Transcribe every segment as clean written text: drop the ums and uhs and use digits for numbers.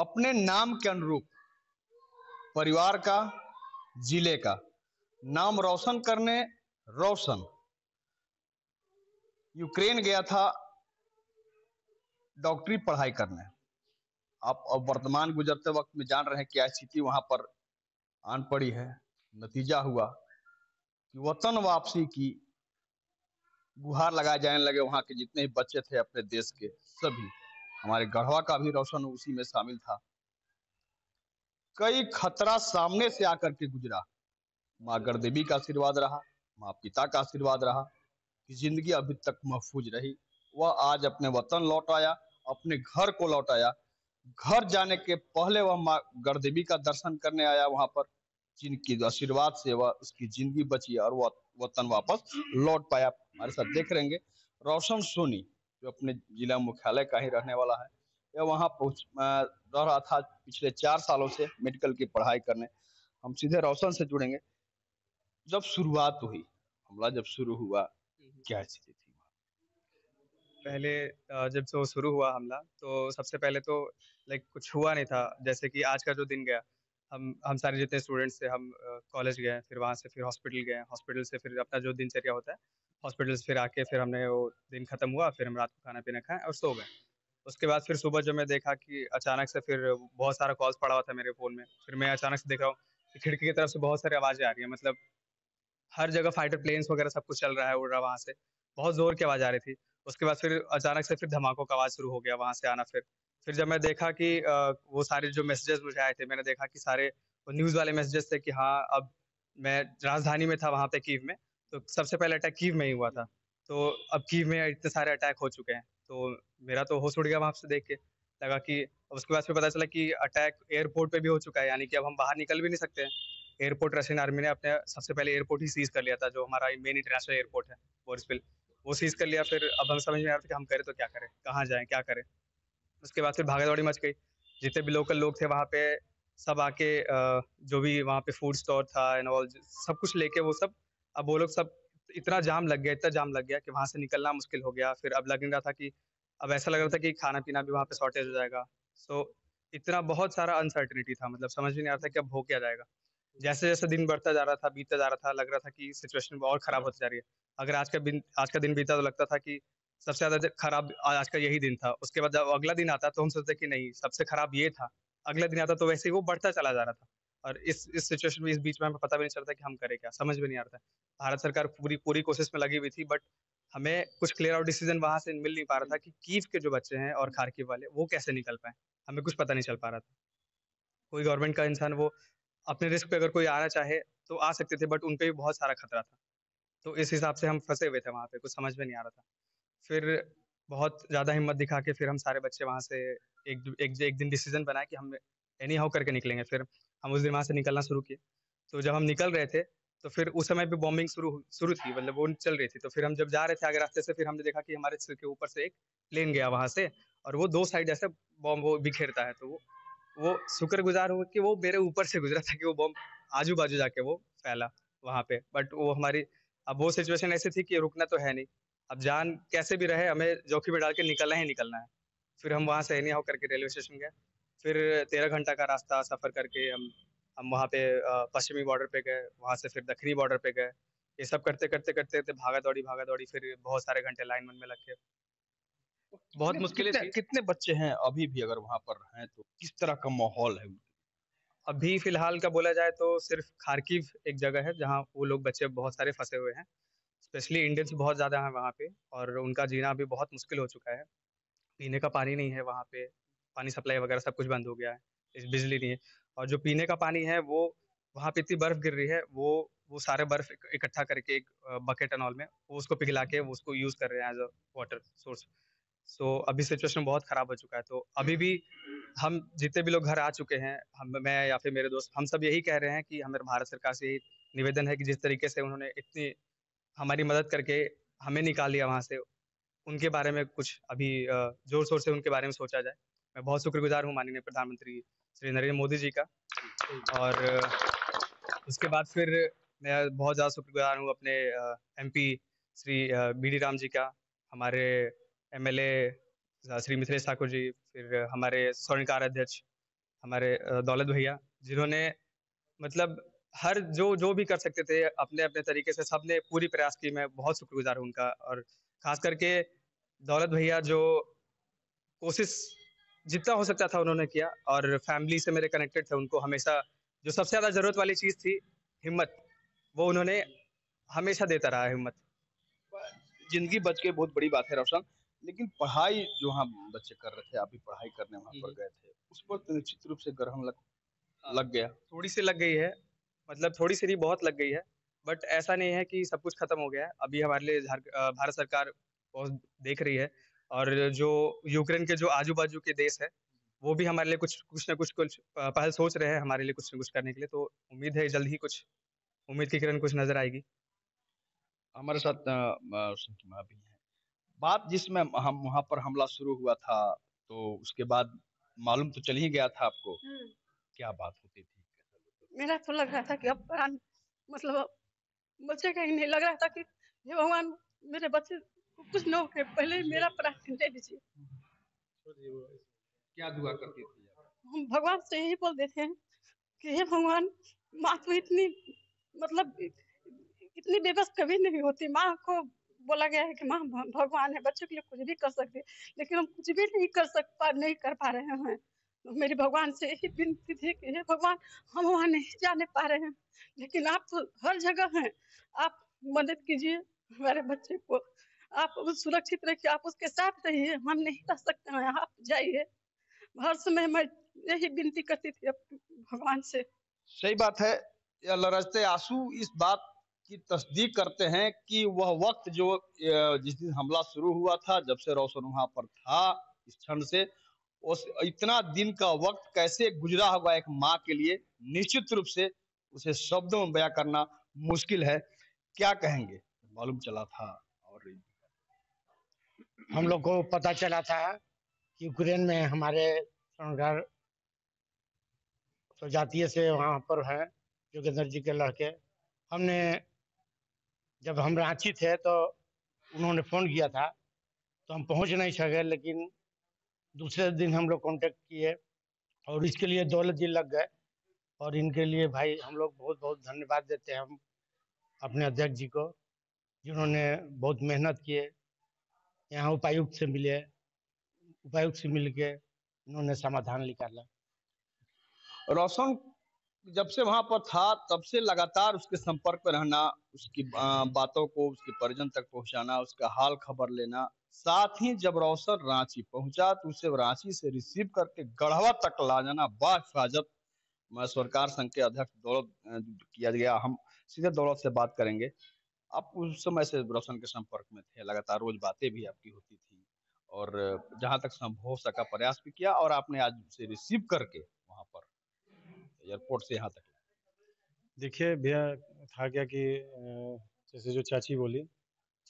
अपने नाम के अनुरूप परिवार का, जिले का नाम रोशन करने रोशन यूक्रेन गया था डॉक्टरी पढ़ाई करने। आप अब वर्तमान गुजरते वक्त में जान रहे हैं क्या स्थिति वहां पर आन पड़ी है। नतीजा हुआ कि वतन वापसी की गुहार लगाए जाने लगे। वहां के जितने भी बच्चे थे अपने देश के सभी, हमारे गढ़वा का भी रोशन उसी में शामिल था। कई खतरा सामने से आकर के गुजरा, माँ गढ़देवी का आशीर्वाद रहा, माँ पिता का आशीर्वाद रहा कि जिंदगी अभी तक महफूज रही। वह आज अपने वतन लौट आया, अपने घर को लौट आया। घर जाने के पहले वह माँ गढ़देवी का दर्शन करने आया वहां पर, जिनकी आशीर्वाद से वह उसकी जिंदगी बची और वह वतन वापस लौट पाया। हमारे साथ देख रहेंगे रोशन सोनी, जो अपने जिला मुख्यालय का ही रहने वाला है। यह वहां रह रहा था पिछले 4 सालों से मेडिकल की पढ़ाई करने। हम सीधे रोशन से जुड़ेंगे। जब शुरुआत हुई, हमला जब शुरू हुआ, क्या स्थिति थी? पहले जब से वो शुरू हुआ हमला, तो सबसे पहले तो लाइक कुछ हुआ नहीं था। जैसे कि आज का जो दिन गया, हम सारे जितने स्टूडेंट्स थे, हम कॉलेज गए, फिर वहाँ से फिर हॉस्पिटल गए, हॉस्पिटल से फिर अपना जो दिनचर्या होता है, हॉस्पिटल से फिर आके फिर हमने वो दिन खत्म हुआ, फिर हम रात को खाना पीना खाए और सो गए। उसके बाद फिर सुबह जब मैं देखा कि अचानक से फिर बहुत सारा कॉल्स पड़ा हुआ था मेरे फ़ोन में। फिर मैं अचानक से देख रहा हूँ कि खिड़की की तरफ से बहुत सारी आवाज़ें आ रही हैं। मतलब हर जगह फाइटर प्लेन्स वगैरह सब कुछ चल रहा है, उड़ रहा है वहाँ से। बहुत ज़ोर की आवाज़ आ रही थी। उसके बाद फिर अचानक से फिर धमाकों का आवाज़ शुरू हो गया वहाँ से आना फिर। फिर जब मैं देखा कि वो सारे जो मैसेजेस मुझे आए थे, मैंने देखा कि सारे वो न्यूज़ वाले मैसेजेस थे कि हाँ, अब मैं राजधानी में था वहाँ पे कीव में, तो सबसे पहले अटैक कीव में ही हुआ था। तो अब कीव में इतने सारे अटैक हो चुके हैं, तो मेरा तो होश उड़ गया वहाँ से देख के। लगा कि उसके बाद फिर पता चला कि अटैक एयरपोर्ट पे भी हो चुका है, यानी कि अब हम बाहर निकल भी नहीं सकते हैं। एयरपोर्ट रशियन आर्मी ने अपने सबसे पहले एयरपोर्ट ही सीज कर लिया था, जो हमारा मेन इंटरनेशनल एयरपोर्ट है बोरिसपील, वो सीज कर लिया। फिर अब हम समझ नहीं आ रहा था कि हम करें तो क्या करें, कहाँ जाएं, क्या करें। उसके बाद फिर भागा दौड़ी मच गई। जितने भी लोकल लोग थे वहाँ पे, सब आके जो भी वहाँ पे फूड स्टोर था एंड ऑल, सब कुछ लेके वो सब, अब वो लोग सब, इतना जाम लग गया, इतना जाम लग गया कि वहाँ से निकलना मुश्किल हो गया। फिर अब लग नहीं रहा था कि, अब ऐसा लग रहा था कि खाना पीना भी वहाँ पे शॉर्टेज हो जाएगा। सो इतना बहुत सारा अनसर्टिनिटी था, मतलब समझ भी नहीं आ रहा था कि अब हो क्या जाएगा। जैसे-जैसे दिन बढ़ता जा रहा था, बीतता जा रहा था, लग रहा था कि सिचुएशन और खराब होती जा रही है। अगर आज का दिन बीता तो लगता था कि सबसे ज़्यादा खराब आज का यही दिन था। उसके बाद जब अगला दिन आता तो हम सोचते कि नहीं, सबसे खराब ये था। अगला दिन आता तो वैसे ही वो बढ़ता चला जा रहा था। और इस सिचुएशन में, इस बीच में हमें पता भी नहीं चलता कि हम करें क्या, समझ में नहीं आ रहा था। भारत सरकार पूरी पूरी कोशिश में लगी हुई थी, बट हमें कुछ क्लियर आउट डिसीज़न वहाँ से मिल नहीं पा रहा था कि कीव के जो बच्चे हैं और खार्किव वाले, वो कैसे निकल पाएँ। हमें कुछ पता नहीं चल पा रहा था। कोई गवर्नमेंट का इंसान वो अपने रिस्क पे अगर कोई आना चाहे तो आ सकते थे, बट उन पे भी बहुत सारा खतरा था। तो इस हिसाब से हम फँसे हुए थे वहाँ पे, कुछ समझ में नहीं आ रहा था। फिर बहुत ज़्यादा हिम्मत दिखा के फिर हम सारे बच्चे वहाँ से एक दिन डिसीज़न बनाए कि हम एनी हाउ करके निकलेंगे। फिर हम उस दिन वहाँ से निकलना शुरू किए। तो जब हम निकल रहे थे, तो फिर उस समय पे बॉम्बिंग शुरू थी, मतलब वो चल रही थी। तो फिर हम जब जा रहे थे आगे रास्ते से, फिर हमने देखा कि हमारे सिर के ऊपर से एक प्लेन गया वहाँ से, और वो 2 साइड ऐसे बॉम्ब वो बिखेरता है। तो वो शुक्रगुज़ार हूँ कि वो मेरे ऊपर से गुज़रा था, कि वो बॉम्ब आजू-बाजू जाके वो फैला वहाँ पे। बट वो हमारी, अब वो सिचुएशन ऐसी थी कि रुकना तो है नहीं। अब जान कैसे भी रहे, हमें जोखिम में डाल के निकलना ही निकलना है। फिर हम वहाँ से एनी हाउ करके रेलवे स्टेशन गए। फिर 13 घंटा का रास्ता सफ़र करके हम वहाँ पे पश्चिमी बॉर्डर पे गए, वहाँ से फिर दक्षिणी बॉर्डर पे गए। ये सब करते-करते भागा-दौड़ी फिर बहुत सारे घंटे लाइन-वाइन में लग के बहुत कितने मुश्किलें कितने थी। कितने बच्चे हैं अभी भी अगर वहां पर हैं तो किस तरह का माहौल है? अभी फ़िलहाल का बोला जाए तो सिर्फ़ खार्किव एक जगह है, जहाँ वो लोग बच्चे बहुत सारे फँसे हुए हैं। स्पेशली इंडियंस बहुत ज़्यादा हैं वहाँ पे, और उनका जीना अभी बहुत मुश्किल हो चुका है। पीने का पानी नहीं है वहाँ पे, पानी सप्लाई वगैरह सब कुछ बंद हो गया है, बिजली नहीं है। और जो पीने का पानी है वो, वहाँ पे इतनी बर्फ़ गिर रही है, वो सारे बर्फ़ इकट्ठा करके एक बकेट एंड ऑल में, वो उसको पिघला के वो उसको यूज़ कर रहे हैं एज़ अ वाटर सोर्स। सो अभी सिचुएशन बहुत ख़राब हो चुका है। तो अभी भी हम जितने भी लोग घर आ चुके हैं, हम मैं या फिर मेरे दोस्त, हम सब यही कह रहे हैं कि हमें भारत सरकार से यही निवेदन है कि जिस तरीके से उन्होंने इतनी हमारी मदद करके हमें निकाल लिया वहाँ से, उनके बारे में कुछ अभी ज़ोर-शोर से उनके बारे में सोचा जाए। मैं बहुत शुक्रगुज़ार हूँ माननीय प्रधानमंत्री श्री नरेंद्र मोदी जी का। और उसके बाद फिर मैं बहुत ज़्यादा शुक्रगुज़ार हूँ अपने एमपी श्री बी.डी. राम जी का, हमारे एमएलए श्री मिथिलेश ठाकुर जी, फिर हमारे स्वर्णकार अध्यक्ष हमारे दौलत भैया, जिन्होंने मतलब हर जो भी कर सकते थे अपने-अपने तरीके से सबने पूरी प्रयास की। मैं बहुत शुक्रगुज़ार हूँ उनका, और ख़ास करके दौलत भैया जो कोशिश जितना हो सकता था उन्होंने किया, और फैमिली से मेरे कनेक्टेड थे। उनको हमेशा जो सबसे ज़्यादा ज़रूरत वाली चीज़ थी, हिम्मत, वो उन्होंने हमेशा देता रहा हिम्मत। जिंदगी बच गई, बहुत बड़ी बात है रोशन। लेकिन पढ़ाई जो हम बच्चे कर रहे थे, आप भी पढ़ाई करने वहां पर गए थे, उस पर तो निश्चित रूप से ग्रहण हाँ, लग गया। थोड़ी-सी लग गई है, मतलब थोड़ी-सी नहीं बहुत लग गई है, बट ऐसा नहीं है कि सब कुछ खत्म हो गया है। अभी हमारे लिए भारत सरकार बहुत देख रही है, और जो यूक्रेन के जो आजू-बाजू के देश हैं, वो भी हमारे लिए कुछ पहल सोच रहे हैं हमारे लिए कुछ न कुछ करने के लिए। तो उम्मीद है जल्द ही कुछ उम्मीद की किरण कुछ नज़र आएगी। हमारे साथ रोशन की माँ भी है। बात जिसमें हम वहां पर हमला शुरू हुआ था, तो उसके बाद मालूम तो चल ही गया था आपको। क्या बात होती थी, कैसा होता था? मेरा तो लग रहा था कि अब प्राण मतलब बचेगा ही नहीं। लग रहा था कि हे भगवान, मेरे बच्चे को कुछ न हो के पहले ही मेरा प्राण दे दीजिए। क्या दुआ करती थी आप? हम भगवान से यही बोल देते हैं कि हे भगवान, माँ तो इतनी मतलब इतनी बेबस कभी नहीं होती। माँ को बोला गया है कि माँ भगवान है, बच्चों के लिए कुछ भी कर सकती है, लेकिन हम कुछ भी नहीं कर पा रहे हैं। तो मेरी भगवान से यही विनती थी कि हे भगवान, हम वहाँ नहीं जाने पा रहे हैं, लेकिन आप तो हर जगह हैं। आप मदद कीजिए हमारे बच्चे को, आप सुरक्षित रखिए, आप उसके साथ रहिए। हम नहीं रह सकते हैं, आप जाइए। हर समय मैं यही विनती करती थी भगवान से। सही बात है। या लरजते आंसू इस बात की तस्दीक करते हैं कि वह वक्त जो जिस दिन हमला शुरू हुआ था, जब से रोशन वहां पर था, इस क्षण से उस इतना दिन का वक्त कैसे गुजरा होगा एक माँ के लिए, निश्चित रूप से उसे शब्दों में बयां करना मुश्किल है। क्या कहेंगे, मालूम चला था? और हम लोग को पता चला था कि यूक्रेन में हमारे रणगार स्वजातीय से वहाँ पर हैं, योगेंद्र जी के लड़के। हमने जब हम रांची थे तो उन्होंने फ़ोन किया था, तो हम पहुँच नहीं सके, लेकिन दूसरे दिन हम लोग कांटेक्ट किए और इसके लिए दौलत जी लग गए। और इनके लिए भाई हम लोग बहुत बहुत धन्यवाद देते हैं हम अपने अध्यक्ष जी को, जिन्होंने बहुत मेहनत किए। यहाँ उपायुक्त से मिले, उपायुक्त से मिल के इन्होंने समाधान निकाला। रोशन जब से वहां पर था, तब से लगातार उसके संपर्क में रहना, उसकी बातों को उसके परिजन तक पहुंचाना, उसका हाल खबर लेना, साथ ही जब रोशन रांची पहुंचा तो उसे रांची से रिसीव करके गढ़वा तक ला जाना, बाहिफाजत सरकार संघ के अध्यक्ष दौलत किया गया। हम सीधे दौलत से बात करेंगे। आप उस समय से रोशन के संपर्क में थे, लगातार रोज बातें भी आपकी होती थी, और जहां तक संभव हो सका प्रयास भी किया, और आपने आज उसे रिसीव करके वहां पर एयरपोर्ट से यहाँ तक लाया। देखिए भैया, था क्या कि जैसे जो चाची बोली,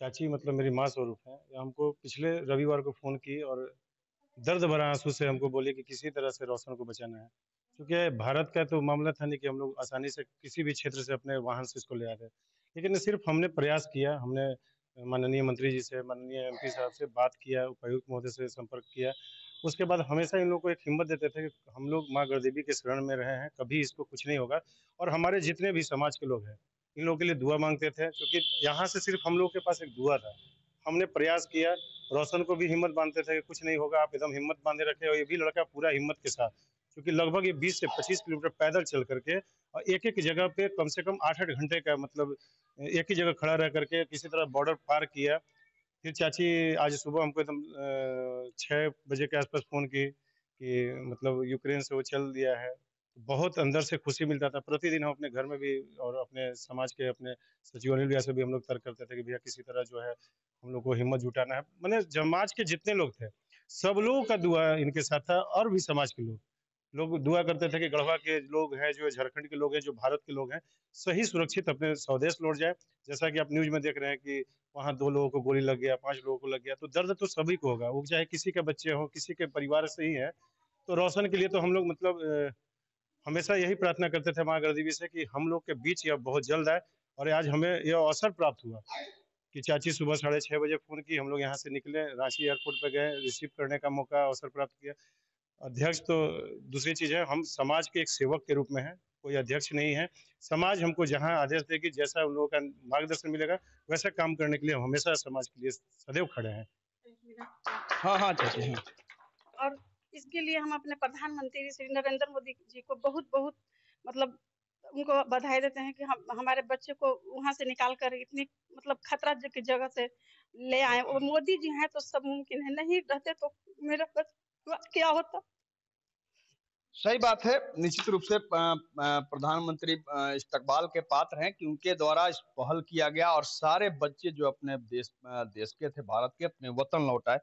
चाची मतलब मेरी माँ स्वरूप है। ये हमको पिछले रविवार को फ़ोन की और दर्द भरा आंसू से हमको बोले कि किसी तरह से रोशन को बचाना है। क्योंकि भारत का तो मामला था नहीं कि हम लोग आसानी से किसी भी क्षेत्र से अपने वाहन से इसको ले आते। लेकिन सिर्फ हमने प्रयास किया, हमने माननीय मंत्री जी से, माननीय एमपी साहब से बात किया, उपायुक्त महोदय से संपर्क किया। उसके बाद हमेशा इन लोगों को एक हिम्मत देते थे कि हम लोग माँ गढ़देवी के शरण में रहे हैं, कभी इसको कुछ नहीं होगा। और हमारे जितने भी समाज के लोग हैं, इन लोगों के लिए दुआ मांगते थे, क्योंकि यहाँ से सिर्फ हम लोग के पास एक दुआ था। हमने प्रयास किया, रोशन को भी हिम्मत बांधते थे कि कुछ नहीं होगा, आप एकदम हिम्मत बांधे रखे। और ये भी लड़का पूरा हिम्मत के साथ, क्योंकि लगभग ये 20 से 25 किलोमीटर पैदल चल करके और एक-एक जगह पे कम से कम 8-8 घंटे का मतलब एक ही जगह खड़ा रह करके किसी तरह बॉर्डर पार किया। फिर चाची आज सुबह हमको एकदम 6 बजे के आसपास फ़ोन की कि मतलब यूक्रेन से वो चल दिया है। बहुत अंदर से खुशी मिलता था। प्रतिदिन हम अपने घर में भी और अपने समाज के अपने सचिवालय भैया से भी हम लोग तर्क करते थे कि भैया किसी तरह जो है हम लोग को हिम्मत जुटाना है। माने समाज के जितने लोग थे, सब लोगों का दुआ इनके साथ था, और भी समाज के लोग दुआ करते थे कि गढ़वा के लोग हैं, जो झारखंड के लोग हैं, जो भारत के लोग हैं, सही सुरक्षित अपने स्वदेश लौट जाए। जैसा कि आप न्यूज़ में देख रहे हैं कि वहाँ 2 लोगों को गोली लग गया, 5 लोगों को लग गया, तो दर्द तो सभी को होगा, वो चाहे किसी के बच्चे हों, किसी के परिवार से ही है। तो रोशन के लिए तो हम लोग मतलब हमेशा यही प्रार्थना करते थे माँ गढ़देवी से कि हम लोग के बीच यह बहुत जल्द आए। और आज हमें यह अवसर प्राप्त हुआ कि चाची सुबह 6:30 बजे फ़ोन की, हम लोग यहाँ से निकले, रांची एयरपोर्ट पे गए, रिसीव करने का मौका अवसर प्राप्त किया। अध्यक्ष तो दूसरी चीज़ है, हम समाज के एक सेवक के रूप में हैं, कोई अध्यक्ष नहीं है। समाज हमको जहाँ आदेश देगी, जैसा उन लोगों का मार्गदर्शन मिलेगा, वैसा काम करने के लिए हम हमेशा समाज के लिए सदैव खड़े हैं। हाँ हाँ चाची हाँ। और इसके लिए हम अपने प्रधानमंत्री श्री नरेंद्र मोदी जी को बहुत बहुत मतलब उनको बधाई देते हैं कि हम हमारे बच्चे को वहां से निकाल कर इतनी मतलब खतरा की जगह से ले आए। और मोदी जी हैं तो सब मुमकिन है, नहीं रहते तो मेरा बच्चा क्या होता। सही बात है। निश्चित रूप से प्रधानमंत्री इस्तकबाल के पात्र हैं कि उनके द्वारा इस पहल किया गया और सारे बच्चे जो अपने देश के थे, भारत के, अपने वतन लौट आए।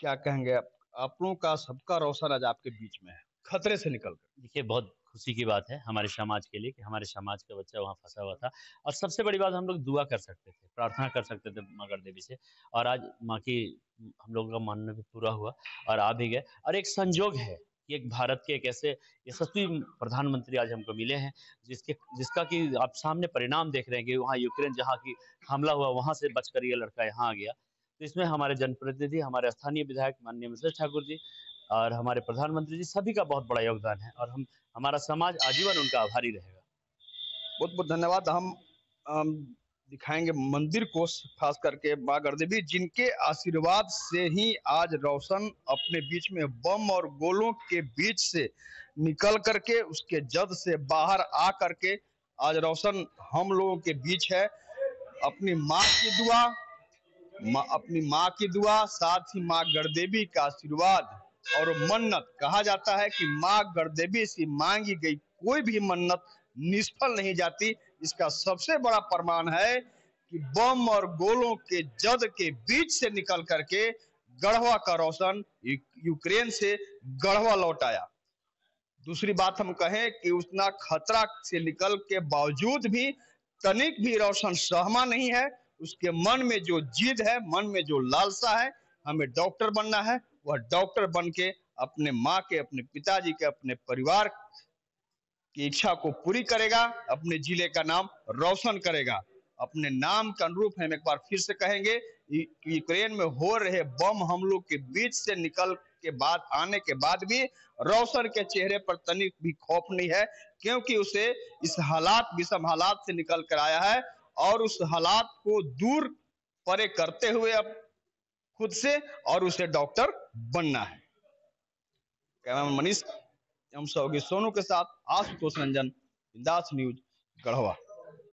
क्या कहेंगे आप लोगों का सबका रोशन आज आपके बीच में है, खतरे से निकल कर? देखिए, बहुत खुशी की बात है हमारे समाज के लिए कि हमारे समाज का बच्चा वहाँ फंसा हुआ था। और सबसे बड़ी बात, हम लोग दुआ कर सकते थे, प्रार्थना कर सकते थे माँ गढ़देवी से, और आज माँ की हम लोगों का मानना भी पूरा हुआ और आ भी गए। और एक संजोग है कि एक भारत के एक ऐसे यशस्वी प्रधानमंत्री आज हमको मिले हैं, जिसका कि आप सामने परिणाम देख रहे हैं कि वहाँ यूक्रेन जहाँ की हमला हुआ, वहाँ से बचकर ये लड़का यहाँ आ गया। तो इसमें हमारे जनप्रतिनिधि, हमारे स्थानीय विधायक माननीय मिथिलेश ठाकुर जी और हमारे प्रधानमंत्री जी, सभी का बहुत बड़ा योगदान है और हमारा समाज आजीवन उनका आभारी रहेगा। बहुत बहुत धन्यवाद। हम दिखाएंगे मंदिर को, खास करके माँ गढ़देवी जिनके आशीर्वाद से ही आज रोशन अपने बीच में बम और गोलों के बीच से निकल करके, उसके जद से बाहर आ करके आज रोशन हम लोगों के बीच है। अपनी माँ की दुआ, अपनी माँ की दुआ, साथ ही माँ गढ़देवी का आशीर्वाद और मन्नत। कहा जाता है कि माँ गढ़देवी से मांगी गई कोई भी मन्नत निष्फल नहीं जाती। इसका सबसे बड़ा प्रमाण है कि बम और गोलों के जद के बीच से निकल करके गढ़वा का रोशन यूक्रेन से गढ़वा लौट आया। दूसरी बात हम कहें कि उतना खतरा से निकल के बावजूद भी तनिक भी रोशन सहमा नहीं है। उसके मन में जो जिद है, मन में जो लालसा है, हमें डॉक्टर बनना है, वह डॉक्टर बन के अपने माँ के, अपने पिताजी के, अपने परिवार की इच्छा को पूरी करेगा, अपने जिले का नाम रोशन करेगा। अपने नाम के अनुरूप हम एक बार फिर से कहेंगे, यूक्रेन में हो रहे बम हमलों के बीच से निकल के बाद आने के बाद भी रोशन के चेहरे पर तनिक भी खौफ नहीं है, क्योंकि उसे इस हालात, विषम हालात से निकल कर आया है और उस हालात को दूर परे करते हुए अब खुद से और उसे डॉक्टर बनना है। कैमरामैन मनीष एवं सहयोगी सोनू के साथ आशुतोष रंजन, बिंदास न्यूज, गढ़वा।